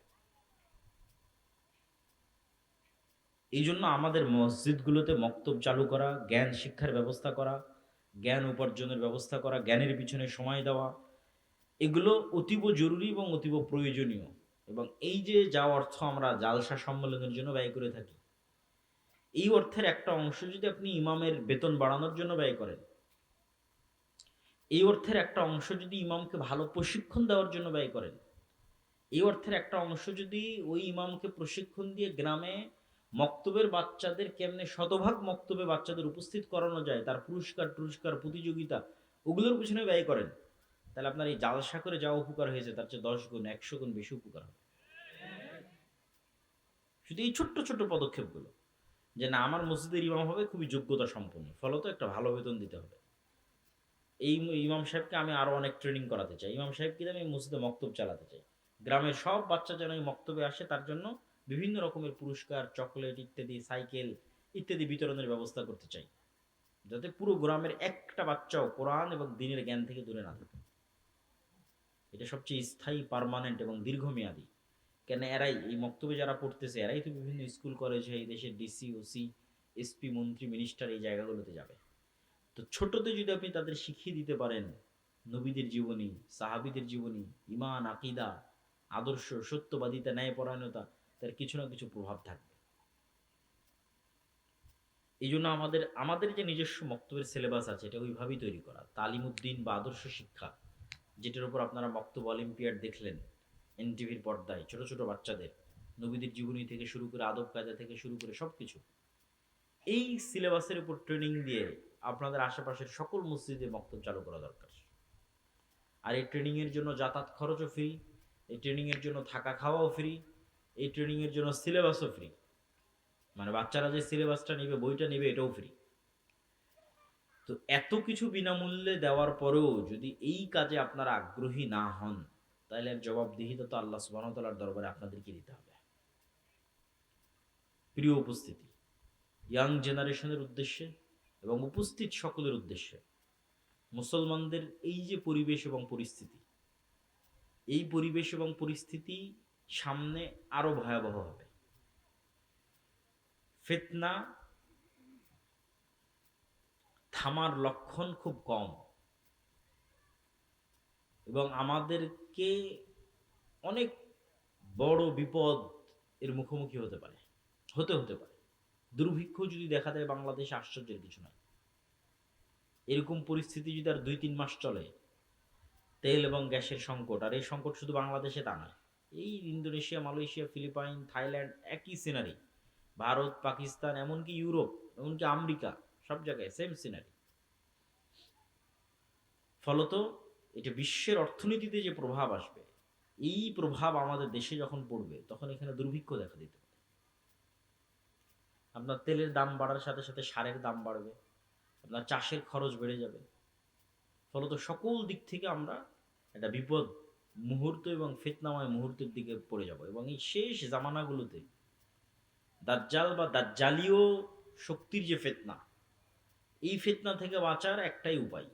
এই জন্য আমাদের মসজিদগুলোতে মক্তব চালু করা, জ্ঞান শিক্ষার ব্যবস্থা করা, জ্ঞান উপার্জনের ব্যবস্থা করা, জ্ঞানের পিছনে সময় দেওয়া, এগুলো অতীব জরুরি এবং অতীব প্রয়োজনীয়। এবং এই যে যা অর্থ আমরা জালসা সম্মেলনের জন্য ব্যয় করে থাকি, এই অর্থের একটা অংশ যদি আপনি ইমামের বেতন বাড়ানোর জন্য ব্যয় করেন, এই অর্থের একটা অংশ যদি ইমামকে ভালো প্রশিক্ষণ দেওয়ার জন্য ব্যয় করেন, এই অর্থের একটা অংশ যদি ওই ইমামকে প্রশিক্ষণ দিয়ে গ্রামে মক্তবের বাচ্চাদের কেমনে শতভাগ মক্তবে বাচ্চাদের উপস্থিত করানো যায়, তার পুরস্কার টুরস্কার প্রতিযোগিতা, ওগুলোর পিছনে ব্যয় করেন, তাহলে আপনার এই জালসা করে যা উপকার হয়েছে তার চেয়ে 10 গুণ 100 গুণ বেশি উপকার হবে। শুধু এই ছোট্ট ছোট্ট পদক্ষেপগুলো, যে না আমার মসজিদের ইমাম হবে খুবই যোগ্যতা সম্পন্ন, ফলত একটা ভালো বেতন দিতে হবে, এই ইমাম সাহেবকে আমি আরো অনেক ট্রেনিং করাতে চাই, ইমাম সাহেবকে আমি মসজিদে মক্তব চালাতে চাই, গ্রামের সব বাচ্চা যেন এই মক্তবে আসে, তার জন্য বিভিন্ন রকমের পুরস্কার, চকলেট ইত্যাদি, সাইকেল ইত্যাদি বিতরণের ব্যবস্থা করতে চাই, যাতে পুরো গ্রামের একটা বাচ্চাও কোরআন এবং দ্বীনের জ্ঞান থেকে দূরে না থাকে। এটা সবচেয়ে স্থায়ী, পার্মানেন্ট এবং দীর্ঘমেয়াদী। কেন এরাই এই মক্তবে যারা পড়তেছে, এরাই তো বিভিন্ন স্কুল কলেজে এই দেশের ডিসি, ওসি, এসপি, মন্ত্রী, মিনিস্টার এই জায়গাগুলোতে যাবে। তো ছোটতে যদি আপনি তাদের শিখিয়ে দিতে পারেন নবীদের জীবনী, সাহাবীদের জীবনী, ইমান, আকিদা, আদর্শ, সত্যবাদিতা, ন্যায়পরায়ণতা, তার কিছু না কিছু প্রভাব থাকবে। এই জন্য আমাদের আমাদের যে নিজস্ব মক্তবের সিলেবাস আছে, এটা ওইভাবেই তৈরি করা, তালিমউদ্দিন বা আদর্শ শিক্ষা, যেটার উপর আপনারা মক্তব অলিম্পিয়াড দেখলেন এনটিভির পর্দায়, ছোট ছোট বাচ্চাদের নবীদের জীবনী থেকে শুরু করে আদব কায়দা থেকে শুরু করে সবকিছু, এই সিলেবাসের উপর ট্রেনিং দিয়ে আপনাদের আশেপাশের সকল মসজিদে মক্তব চালু করা দরকার। আর এই ট্রেনিংয়ের জন্য যাতায়াত খরচও ফ্রি, এই ট্রেনিংয়ের জন্য থাকা খাওয়াও ফ্রি, এই ট্রেনিংয়ের জন্য সিলেবাসও ফ্রি, মানে বাচ্চারা যে সিলেবাসটা নেবে, বইটা নেবে, এটাও ফ্রি। তো এত কিছু বিনামূল্যে দেওয়ার পরেও যদি এই কাজে আপনারা আগ্রহী না হন, তাহলে এর জবাবদিহিতা তো আল্লাহ সুবহানাহু ওয়া তাআলার দরবারে আপনাদেরকে দিতে হবে। প্রিয় উপস্থিতি, ইয়াং জেনারেশনের উদ্দেশ্যে এবং উপস্থিত সকলের উদ্দেশ্যে, মুসলমানদের এই যে পরিবেশ এবং পরিস্থিতি, এই পরিবেশ এবং পরিস্থিতি সামনে আরো ভয়াবহ হবে। ফিতনা থামার লক্ষণ খুব কম এবং আমাদেরকে অনেক বড় বিপদ এর মুখোমুখি হতে পারে। দুর্ভিক্ষ যদি দেখা দেয় বাংলাদেশে, আশ্চর্যের কিছু নয়। এরকম পরিস্থিতি যদি আর 2-3 মাস চলে, তেল এবং গ্যাসের সংকট, আর এই সংকট শুধু বাংলাদেশে তা নয়, এই ইন্দোনেশিয়া, মালয়েশিয়া, ফিলিপাইন, থাইল্যান্ড একই সিনারি, ভারত, পাকিস্তান, এমনকি ইউরোপ, এমনকি আমেরিকা, সব জায়গায় সেম সিনারি। ফলত এটা বিশ্বের অর্থনীতিতে যে প্রভাব আসবে, এই প্রভাব আমাদের দেশে যখন পড়বে, তখন এখানে দুর্ভিক্ষ দেখা দিতে পারে। আপনার তেলের দাম বাড়ার সাথে সাথে সারের দাম বাড়বে, আপনার চাষের খরচ বেড়ে যাবে। ফলত সকল দিক থেকে আমরা একটা বিপদ মুহূর্ত এবং ফিতনাময় মুহূর্তের দিকে পড়ে যাব। এবং এই শেষ জামানাগুলোতে দাজ্জাল বা দাজ্জালীয় শক্তির যে ফিতনা, এই ফিতনা থেকে বাঁচার একটাই উপায়।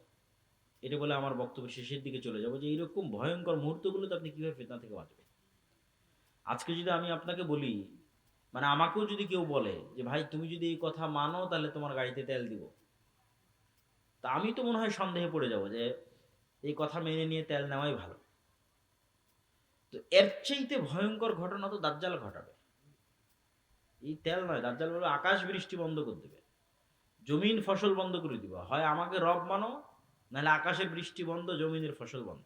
এটা বলে আমার বক্তব্য শেষের দিকে চলে যাব, যে এইরকম ভয়ঙ্কর মুহূর্তগুলোতে আপনি কিভাবে ফিতনা থেকে বাঁচবেন। আজকে যদি আমি আপনাকে বলি, মানে আমাকেও যদি কেউ বলে যে ভাই তুমি যদি এই কথা মানো তাহলে তোমার গাড়িতে তেল দিব, তা আমি তো মনে হয় সন্দেহে পড়ে যাব যে এই কথা মেনে নিয়ে তেল নেওয়াই ভালো। তো এর চাইতে ভয়ঙ্কর ঘটনা তো দাজ্জাল ঘটাবে। এই তেল নয়, দাজ্জাল বলে আকাশ বৃষ্টি বন্ধ করে দেবে, জমিন ফসল বন্ধ করে দিবে। হয় আমাকে রব মানো, নাহলে আকাশের বৃষ্টি বন্ধ, জমিনের ফসল বন্ধ।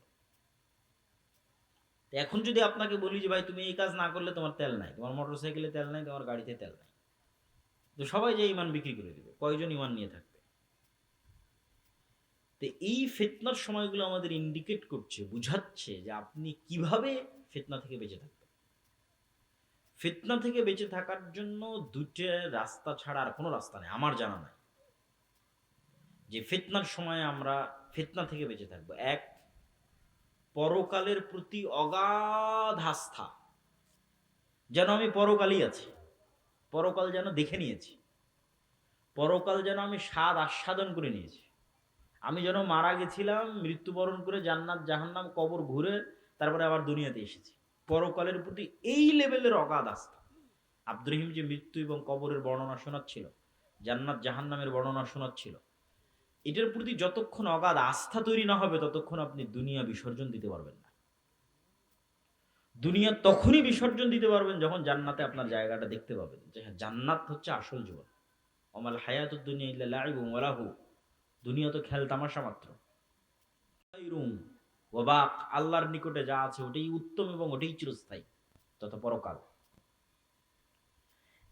এখন যদি আপনাকে বলি যে ভাই তুমি এই কাজ না করলে তোমার তেল নাই, তোমার মোটর সাইকেলে তেল নাই, তোমার গাড়িতে তেল নাই, তো সবাই যে ইমান বিক্রি করে দিবে, কয়জন ইমান নিয়ে থাকবে? তো এই ফিতনার সময়গুলো আমাদের ইন্ডিকেট করছে, বুঝাচ্ছে যে আপনি কিভাবে ফিতনা থেকে বেঁচে থাকবেন। ফিতনা থেকে বেঁচে থাকার জন্য দুটো রাস্তা ছাড়া আর কোনো রাস্তা নেই আমার জানা নাই, যে ফিতনার সময় আমরা ফিতনা থেকে বেঁচে থাকবো। এক, পরকালের প্রতি অগাধ আস্থা, যেন আমি পরকালই আছি, পরকাল যেন দেখে নিয়েছি, পরকাল যেন আমি স্বাদ আস্বাদন করে নিয়েছি, আমি যেন মারা গেছিলাম, মৃত্যুবরণ করে জান্নাত জাহান্নাম কবর ঘুরে তারপরে আবার দুনিয়াতে এসেছি। পরকালের প্রতি এই লেভেলের অগাধ আস্থা। আব্দুর রহিম যে মৃত্যু এবং কবরের বর্ণনা শোনাচ্ছিল, জান্নাত জাহান্নামের বর্ণনা শোনাচ্ছিল, এটার প্রতি যতক্ষণ অগাধ আস্থা তৈরি না হবে, ততক্ষণ আপনি দুনিয়া বিসর্জন দিতে পারবেন না। দুনিয়া তখনই বিসর্জন দিতে পারবেন যখন জান্নাতে আপনার জায়গাটা দেখতে পাবেন, যে হ্যাঁ জান্নাত হচ্ছে আসল জীবন। ওমাল হায়াতুদ দুনিয়া ইল্লা লাইবুন ওয়া লাহু, দুনিয়া তো খেল তামাশা মাত্র। আল্লাহর নিকটে যা আছে ওটাই উত্তম এবং ওটাই চিরস্থায়ী, তথা পরকাল।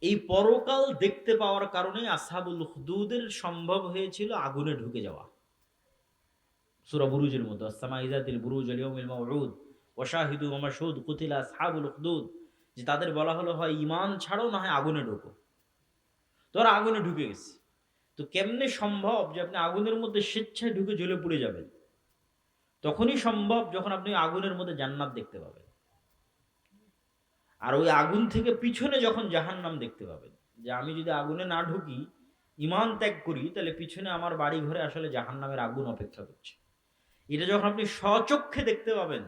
এই পরকাল দেখতে পাওয়ার কারণে আসহাবুল উখদুদের সম্ভব হয়েছিল আগুনে ঢুকে যাওয়া। সূরা বুরুজের মধ্যে, আসসামা ইযাতিল বুরুজ ওয়াল ইয়াউমিল মাউউদ ওয়া শাহিদু ওয়া মাশহুদ কুতিলা আসহাবুল উখদুদ, যে তাদের বলা হলো হয় ঈমান ছাড়ো, না হয় আগুনে ঢোকো। তোরা আগুনে ঢুকে গেছে। তো কেমনে সম্ভব যে আপনি আগুনের মধ্যে স্বেচ্ছায় ঢুকে জ্বলে পুড়ে যাবেন? তখনই সম্ভব যখন আপনি আগুনের মধ্যে জান্নাত দেখতে পাবেন, আর ওই আগুন থেকে পিছনে যখন জাহান্নাম দেখতে পাবেন। যে আমি যদি আগুনে না ঢুকি, ঈমান ত্যাগ করি, তাহলে পিছনে আমার বাড়ি ঘরে আসলে জাহান্নামের আগুন অপেক্ষা করছে। এটা যখন আপনি স্বচক্ষে দেখতে পাবেন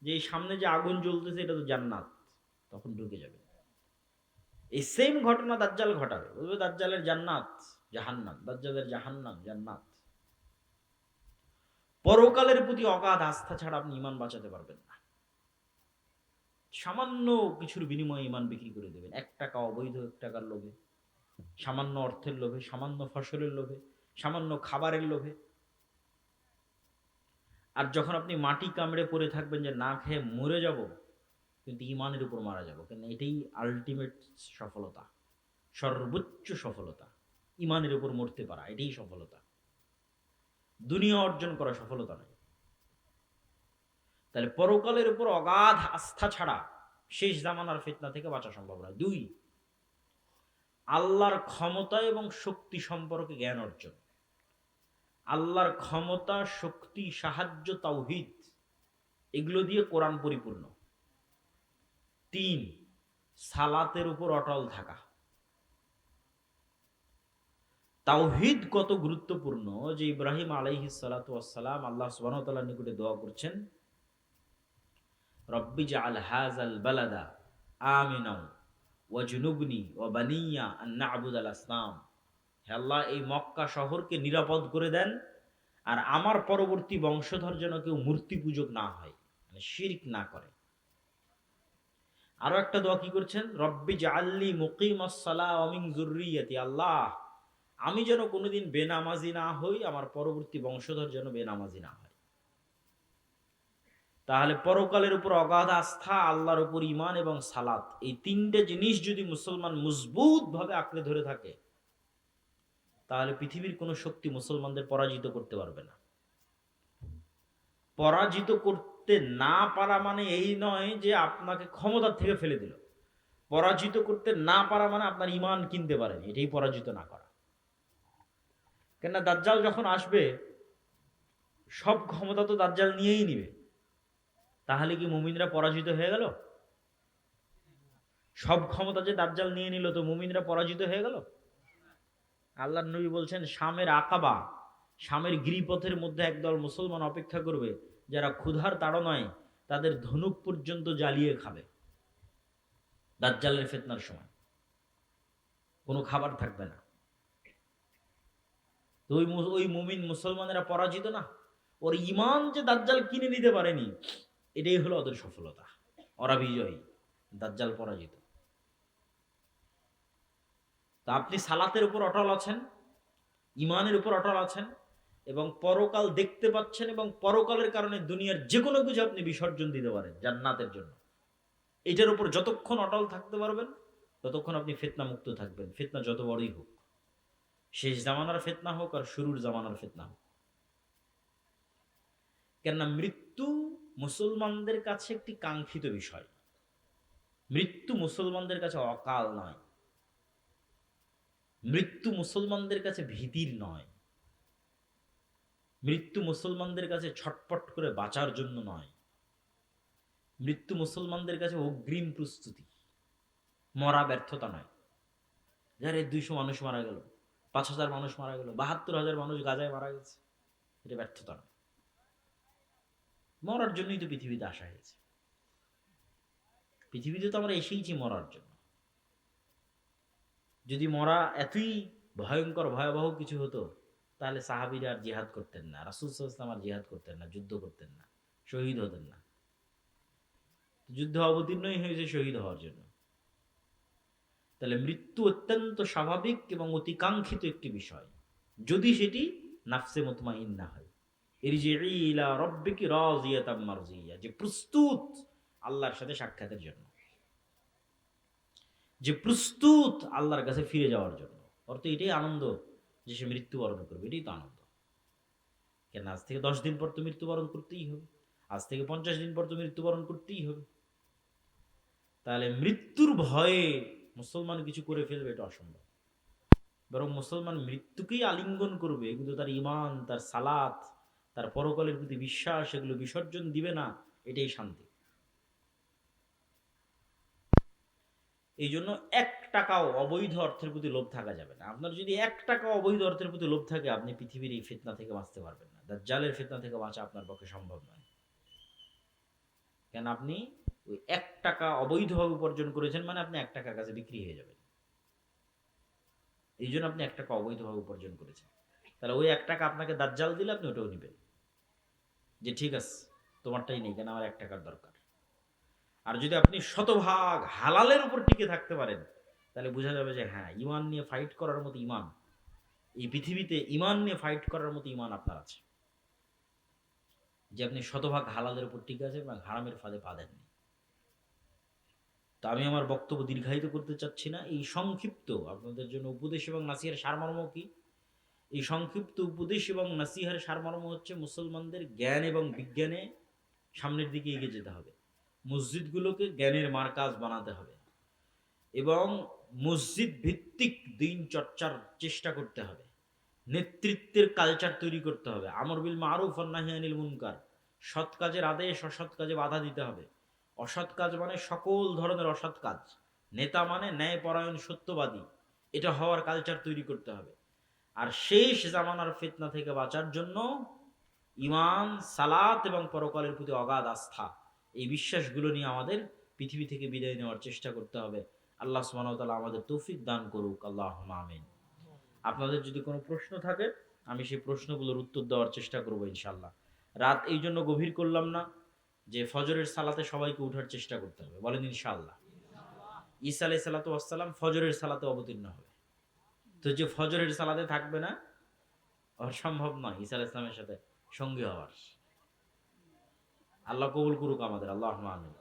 যে এই সামনে যে আগুন জ্বলতেছে এটা তো জান্নাত, তখন ঢুকে যাবে। এই সেম ঘটনা দাজ্জাল ঘটাবে, বলবে দাজ্জালের জান্নাত জাহান্নাম, দাজ্জালের জাহান্নাম জান্নাত। পরকালের প্রতি অগাধ আস্থা ছাড়া আপনি ঈমান বাঁচাতে পারবেন না। সামান্য কিছুর বিনিময়ে ঈমান বিক্রি করে দেবেন, 1 টাকা অবৈধ 1 টাকার লোভে, সামান্য অর্থের লোভে, সামান্য ফসলের লোভে, সামান্য খাবারের লোভে। আর যখন আপনি মাটি কামড়ে পড়ে থাকবেন যে না খেয়ে মরে যাব, কিন্তু ঈমানের উপর মারা যাব, কারণ এটাই আলটিমেট সফলতা, সর্বোচ্চ সফলতা। ঈমানের উপর মরতে পারা, এটাই সফলতা, দুনিয়া অর্জন করা সফলতা নয়। তাহলে পরকালের উপর অগাধ আস্থা ছাড়া শেষ জামানার ফিতনা থেকে বাঁচা সম্ভব নয়। 2, আল্লাহর ক্ষমতা এবং শক্তি সম্পর্কে জ্ঞান অর্জন। আল্লাহর ক্ষমতা, শক্তি, সাহায্য, তাওহীদ, এগুলো দিয়ে কোরআন পরিপূর্ণ। 3, সালাতের উপর অটল থাকা। তাওহীদ কত গুরুত্বপূর্ণ যে ইব্রাহিম আলাইহিস সালাতু ওয়াস সালাম আল্লাহ সুবহানাহু ওয়া তাআলার নিকটে দোয়া করছেন, রব্বি জাআল হাযাল বালাদা আমিনা ওয়াজনুবনি ওয়া বানিয়া আন না'বুদাল আসনাম। হে আল্লাহ, এই মক্কা শহরকে নিরাপদ করে দেন, আর আমার পরবর্তী বংশধর যেন কেউ মূর্তি পূজক না হয়, মানে শিরক না করে। আরো একটা দোয়া কি করছেন, রব্বি জাআলনি মুকিমাস সালাহ ওয়া মিন যুররিয়াতি। আল্লাহ, আমি যেন কোনোদিন বেনামাজি না হই, আমার পরবর্তী বংশধর যেন বেনামাজি না হয়। তাহলে পরকালের উপর অগাধ আস্থা, আল্লাহর উপর ঈমান এবং সালাত, এই 3টে জিনিস যদি মুসলমান মজবুত ভাবে আঁকড়ে ধরে থাকে, তাহলে পৃথিবীর কোনো শক্তি মুসলমানদের পরাজিত করতে পারবে না। পরাজিত করতে না পারা মানে এই নয় যে আপনাকে ক্ষমতার থেকে ফেলে দিল। পরাজিত করতে না পারা মানে আপনার ঈমান কিনতে পারেনি, এটাই পরাজিত না করা। কেননা দাজ্জাল যখন আসবে, সব ক্ষমতা তো দাজ্জাল নিয়েই নিবে। তাহলে কি মুমিনরা পরাজিত হয়ে গেল? সব ক্ষমতা যে দাজ্জাল নিয়ে নিল, তো মুমিনরা পরাজিত হয়ে গেল? আল্লাহর নবী বলছেন, শামের আকাবা, শামের গিরিপথের মধ্যে একদল মুসলমান অপেক্ষা করবে, যারা ক্ষুধার তাড়নায় তাদের ধনুক পর্যন্ত জ্বালিয়ে খাবে। দাজ্জালের ফিতনার সময় কোনো খাবার থাকবে না। তো ওই মুমিন মুসলমানেরা পরাজিত না? ওর ঈমান যে দাজ্জাল কিনে নিতে পারেনি, এটাই হলো ওদের সফলতা। ওরা বিজয়ী, দাজ্জাল পরাজিত। তা আপনি সালাতের উপর অটল আছেন, ঈমানের উপর অটল আছেন, এবং পরকাল দেখতে পাচ্ছেন, এবং পরকালের কারণে দুনিয়ার যে কোনো কিছু আপনি বিসর্জন দিতে পারেন জান্নাতের জন্য। এটার উপর যতক্ষণ অটল থাকতে পারবেন, ততক্ষণ আপনি ফিতনা মুক্ত থাকবেন, ফিতনা যত বড়ই হোক। শেষ জামানার ফিতনা হোক আর শুরুর জামানার ফিতনা হোক। কেননা মৃত্যু মুসলমানদের কাছে একটি কাঙ্ক্ষিত বিষয়। মৃত্যু মুসলমানদের কাছে অকাল নয়, মৃত্যু মুসলমানদের কাছে ভীতির নয়, মৃত্যু মুসলমানদের কাছে ছটপট করে বাঁচার জন্য নয়। মৃত্যু মুসলমানদের কাছে অগ্রিম প্রস্তুতি, মরা ব্যর্থতা নয়। যারে 200 মানুষ মারা গেল, 5000 মানুষ মারা গেল, 72,000 মানুষ গাজায় মারা গেছে, এটা ব্যর্থতা নয়। মরার জন্যই তো পৃথিবীতে আসা হয়েছে। পৃথিবীতে তো আমরা এসেইছি মরার জন্য। যদি মরা এতই ভয়ঙ্কর ভয়াবহ কিছু হতো, তাহলে সাহাবীরা আর জিহাদ করতেন না, রাসূল সাল্লাল্লাহু আলাইহি ওয়াসাল্লাম আর জিহাদ করতেন না, যুদ্ধ করতেন না, শহীদ হতেন না। যুদ্ধ অবতীর্ণই হয়েছে শহীদ হওয়ার জন্য। তাহলে মৃত্যু অত্যন্ত স্বাভাবিক এবং অতিকাঙ্ক্ষিত একটি বিষয়, যদি সেটি নাফসে মুতমাইন্না হয়। ইরজিই ইলা রাব্বিকি রাযিয়াতাম মারজিয়া, যে প্রস্তুত আল্লাহর সাথে সাক্ষাতের জন্য, যে প্রস্তুত আল্লাহর কাছে ফিরে যাওয়ার জন্য। অর্থ এটাই আনন্দ যে সে মৃত্যুবরণ করবে, এটাই তো আনন্দ। কেন আজ থেকে 10 দিন পর তো মৃত্যুবরণ করতেই হবে, আজ থেকে 50 দিন পর তো মৃত্যুবরণ করতেই হবে। তাহলে মৃত্যুর ভয়ে মুসলমান কিছু করে ফেলবে, এটা অসম্ভব। বরং মুসলমান মৃত্যুকেই আলিঙ্গন করবে, কিন্তু তার ঈমান, তার সালাত, তার পরকালের প্রতি বিশ্বাস, এগুলো বিসর্জন দিবে না, এটাই শান্তি। এই জন্য 1 টাকাও অবৈধ অর্থের প্রতি লোভ থাকা যাবে না। আপনার যদি 1 টাকা অবৈধ অর্থের প্রতি লোভ থাকে, আপনি পৃথিবীর এই ফিতনা থেকে বাঁচতে পারবেন না। দাজ্জালের ফিতনা থেকে বাঁচা আপনার পক্ষে সম্ভব নয়। কেন আপনি ওই 1 টাকা অবৈধভাবে উপার্জন করেছেন, মানে আপনি 1 টাকার কাছে বিক্রি হয়ে যাবেন। এই জন্য আপনি 1 টাকা অবৈধভাবে উপার্জন করেছেন। তাহলে ওই 1 টাকা আপনাকে দাজ্জাল দিলে আপনি ওটাও নেবেন, যে ঠিক আছে তোমারটাই নেই, কেন আমার 1 টাকার দরকার। আর যদি আপনি শতভাগ হালালের উপর টিকে থাকতে পারেন, তাহলে বোঝা যাবে যে হ্যাঁ, ঈমান নিয়ে ফাইট করার মতো ঈমান, এই পৃথিবীতে ঈমান নিয়ে ফাইট করার মতো ঈমান আপনার আছে, যে আপনি শতভাগ হালালের উপর টিকে আছেন এবং হারামের ফাঁদে পা দেননি। তো আমি আমার বক্তব্য দীর্ঘায়িত করতে চাচ্ছি না। এই সংক্ষিপ্ত আপনাদের জন্য উপদেশ এবং নাসিহার সারমর্ম কি? এই সংক্ষিপ্ত উপদেশ এবং নাসিহার সারমর্ম হচ্ছে, মুসলমানদের জ্ঞান এবং বিজ্ঞানে সামনের দিকে এগিয়ে যেতে হবে, মসজিদগুলোকে জ্ঞানের মারকাজ বানাতে হবে, এবং মসজিদ ভিত্তিক দিন চর্চার চেষ্টা করতে হবে, নেতৃত্বের কালচার তৈরি করতে হবে। আমর বিল মারুফ ওয়ান নাহি আনিল মুনকার, সৎ কাজের আদেশ, অসৎ কাজে বাধা দিতে হবে। অসৎ কাজ মানে সকল ধরনের অসৎ কাজ। নেতা মানে ন্যায়পরায়ণ, সত্যবাদী, এটা হওয়ার কালচার তৈরি করতে হবে। আর শেষ জামানার ফিতনা থেকে বাঁচার জন্য ঈমান, সালাত এবং পরকালের প্রতি অগাধ আস্থা, এই বিশ্বাসগুলো নিয়ে আমাদের পৃথিবী থেকে বিদায় নেওয়ার চেষ্টা করতে হবে। আল্লাহ সুবহানাহু ওয়া তাআলা আমাদের তৌফিক দান করুক। আল্লাহুম্মা আমিন। আপনাদের যদি কোনো প্রশ্ন থাকে, আমি সেই প্রশ্নগুলোর উত্তর দেওয়ার চেষ্টা করব ইনশাআল্লাহ। রাত এই জন্য গভীর করলাম না যে ফজরের সালাতে সবাইকে উঠার চেষ্টা করতে হবে, বলেন ইনশাআল্লাহ। ঈসা আলাইহিস সালাতু ওয়াস সালাম ফজরের সালাতে অবতীর্ণ হবে, তো যে ফজরের সালাতে থাকবে না, অসম্ভব নয় ঈসা আলাইহিস সালামের সাথে সঙ্গী হওয়ার। আল্লাহ কবুল করুক আমাদের, আল্লাহুম্মা আমিন।